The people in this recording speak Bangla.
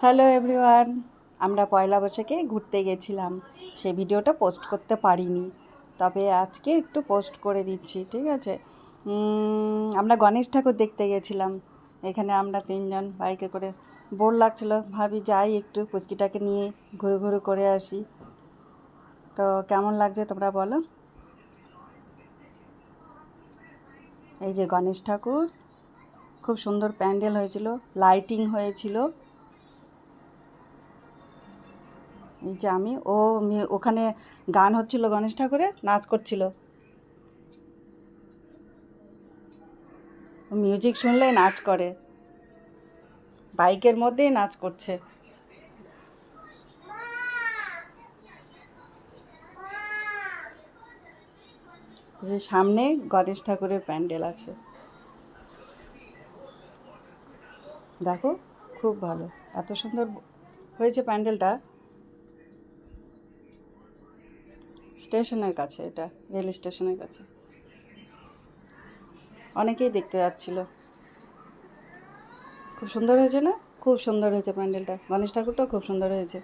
হ্যালো এভরিওয়ান, আমরা পয়লা বৈশাখে ঘুরতে গেছিলাম। সেই ভিডিওটা পোস্ট করতে পারিনি, তবে আজকে একটু পোস্ট করে দিচ্ছি, ঠিক আছে। আমরা গণেশ ঠাকুর দেখতে গেছিলাম। এখানে আমরা তিনজন বাইকে করে, বোর লাগছিল, ভাবি যাই একটু পুচকিটাকে নিয়ে ঘুরে ঘুরে করে আসি। তো কেমন লাগছে তোমরা বলো। এই যে গণেশ ঠাকুর, খুব সুন্দর প্যান্ডেল হয়েছিল, লাইটিং হয়েছিল। এই যে ওখানে গান হচ্ছিল, গণেশ ঠাকুরের নাচ করছিল। মিউজিক শুনলে নাচ করে, বাইকের মধ্যেই নাচ করছে। যে সামনে গণেশ ঠাকুরের প্যান্ডেল আছে, দেখো, খুব ভালো, এত সুন্দর হয়েছে প্যান্ডেলটা। স্টেশনের কাছে, এটা রেল স্টেশনের কাছে, অনেকেই দেখতে যাচ্ছিল। খুব সুন্দর হয়েছে না? খুব সুন্দর হয়েছে প্যান্ডেলটা, গণেশ ঠাকুরটাও খুব সুন্দর হয়েছে।